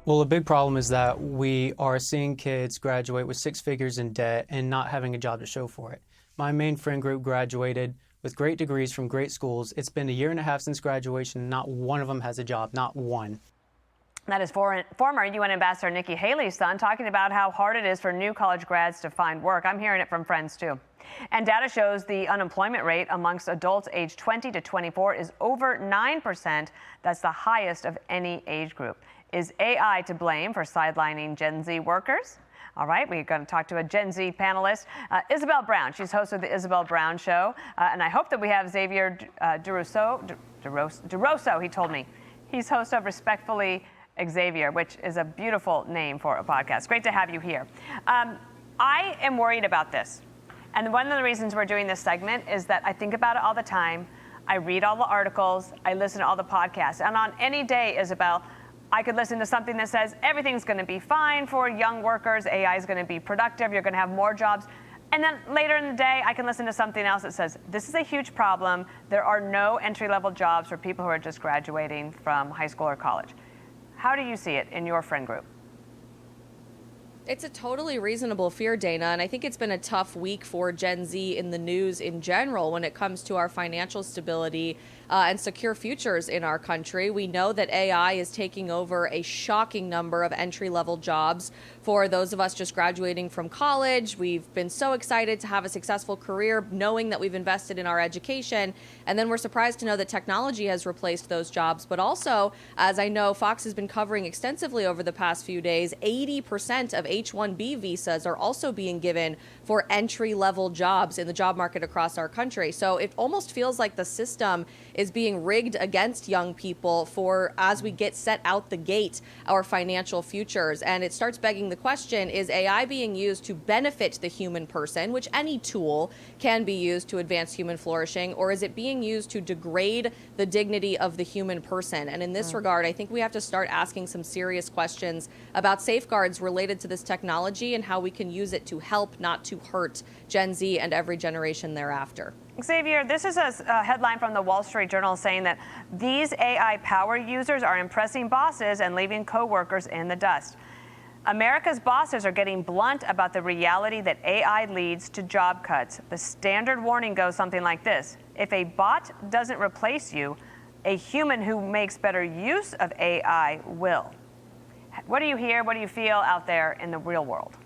Well, a big problem is that we are seeing kids graduate with six figures in debt and not having a job to show for it. My main friend group graduated with great degrees from great schools. It's been a year and a half since graduation. Not one of them has a job, not one. That is former UN Ambassador Nikki Haley's son talking about how hard it is for new college grads to find work. I'm hearing it from friends, too. And data shows the unemployment rate amongst adults aged 20 to 24 is over 9%. That's the highest of any age group. Is AI to blame for sidelining Gen Z workers? All right, we're going to talk to a Gen Z panelist, Isabel Brown. She's host of the Isabel Brown Show. And I hope that we have Xaviaer Durousseau, he told me. He's host of Respectfully Xavier, which is a beautiful name for a podcast. Great to have you here. I am worried about this. And one of the reasons we're doing this segment is that I think about it all the time. I read all the articles. I listen to all the podcasts. And on any day, Isabel, I could listen to something that says everything's going to be fine for young workers. AI is going to be productive. You're going to have more jobs. And then later in the day, I can listen to something else that says, this is a huge problem. There are no entry-level jobs for people who are just graduating from high school or college. How do you see it in your friend group? It's a totally reasonable fear, Dana, and I think it's been a tough week for Gen Z in the news in general when it comes to our financial stability and secure futures in our country. We know that AI is taking over a shocking number of entry-level jobs for those of us just graduating from college. We've been so excited to have a successful career, knowing that we've invested in our education, and then we're surprised to know that technology has replaced those jobs. But also, as I know Fox has been covering extensively over the past few days, 80% of H-1B visas are also being given for entry-level jobs in the job market across our country. So it almost feels like the system is being rigged against young people for, as we get set out the gate, our financial futures. And it starts begging the question, is AI being used to benefit the human person, which any tool can be used to advance human flourishing, or is it being used to degrade the dignity of the human person? And in this regard, I think we have to start asking some serious questions about safeguards related to this technology and how we can use it to help, not to hurt, Gen Z and every generation thereafter. Xavier, this is a headline from the Wall Street Journal saying that these AI power users are impressing bosses and leaving coworkers in the dust. America's bosses are getting blunt about the reality that AI leads to job cuts. The standard warning goes something like this: if a bot doesn't replace you, a human who makes better use of AI will. What do you hear? What do you feel out there in the real world?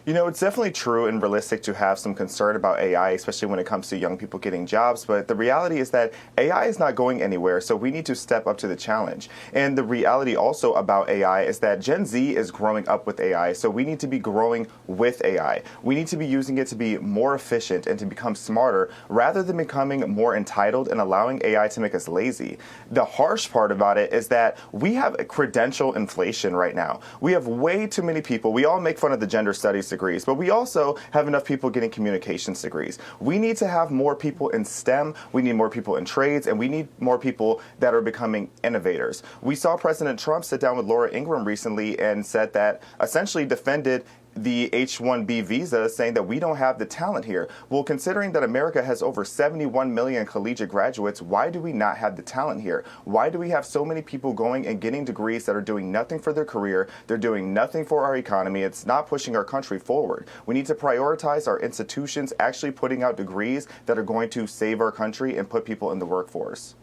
You know, it's definitely true and realistic to have some concern about AI, especially when it comes to young people getting jobs. But the reality is that AI is not going anywhere, so we need to step up to the challenge. And the reality also about AI is that Gen Z is growing up with AI, so we need to be growing with AI. We need to be using it to be more efficient and to become smarter rather than becoming more entitled and allowing AI to make us lazy. The harsh part about it is that we have a credential inflation right now. We have way too many people. We all make fun of the gender studies degrees, but we also have enough people getting communications degrees. We need to have more people in STEM, we need more people in trades, and we need more people that are becoming innovators. We saw President Trump sit down with Laura Ingraham recently and said that, essentially defended the H-1B visa, saying that we don't have the talent here. Well, considering that America has over 71 million collegiate graduates, why do we not have the talent here? Why do we have so many people going and getting degrees that are doing nothing for their career? They're doing nothing for our economy. It's not pushing our country forward. We need to prioritize our institutions actually putting out degrees that are going to save our country and put people in the workforce.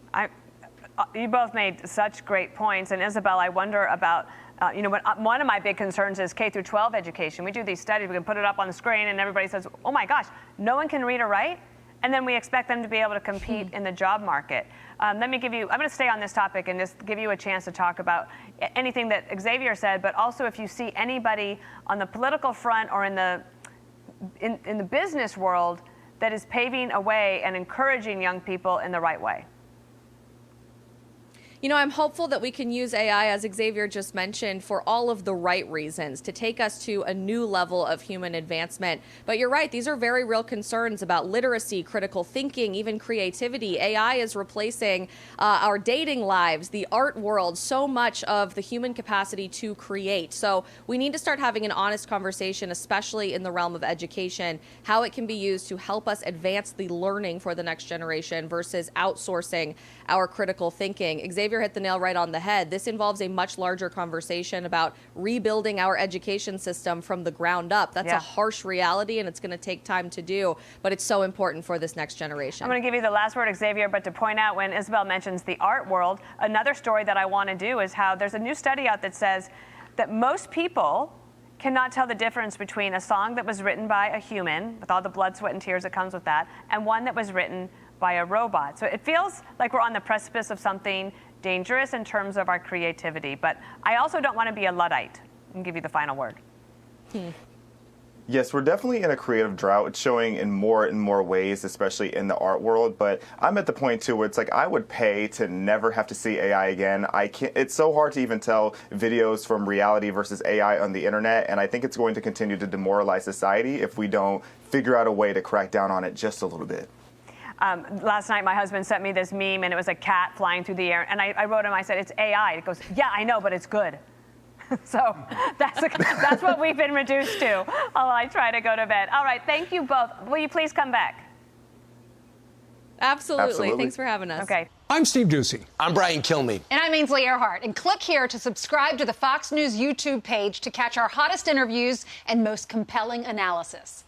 You both made such great points. And Isabel, I wonder about one of my big concerns is K through 12 education. We do these studies, we can put it up on the screen, and everybody says, oh my gosh, no one can read or write? And then we expect them to be able to compete in the job market. I'm going to stay on this topic and just give you a chance to talk about anything that Xavier said, but also if you see anybody on the political front or in the business world that is paving a way and encouraging young people in the right way. You know, I'm hopeful that we can use AI, as Xavier just mentioned, for all of the right reasons, to take us to a new level of human advancement. But you're right, these are very real concerns about literacy, critical thinking, even creativity. AI is replacing our dating lives, the art world, so much of the human capacity to create. So we need to start having an honest conversation, especially in the realm of education, how it can be used to help us advance the learning for the next generation versus outsourcing our critical thinking. Xavier Xavier hit the nail right on the head. This involves a much larger conversation about rebuilding our education system from the ground up. That's a harsh reality, and it's going to take time to do, but it's so important for this next generation. I'm going to give you the last word, Xavier, but to point out when Isabel mentions the art world, another story that I want to do is how there's a new study out that says that most people cannot tell the difference between a song that was written by a human, with all the blood, sweat, and tears that comes with that, and one that was written by a robot. So it feels like we're on the precipice of something dangerous in terms of our creativity. But I also don't want to be a Luddite. I'll give you the final word. Yes, we're definitely in a creative drought. It's showing in more ways, especially in the art world. But I'm at the point, too, where it's like I would pay to never have to see AI again. It's so hard to even tell videos from reality versus AI on the internet. And I think it's going to continue to demoralize society if we don't figure out a way to crack down on it just a little bit. Last night, my husband sent me this meme, and it was a cat flying through the air. And I wrote him, I said, it's AI. It goes, yeah, I know, but it's good. So that's what we've been reduced to while I try to go to bed. All right, thank you both. Will you please come back? Absolutely. Thanks for having us. Okay. I'm Steve Ducey. I'm Brian Kilmeade. And I'm Ainsley Earhart. And click here to subscribe to the Fox News YouTube page to catch our hottest interviews and most compelling analysis.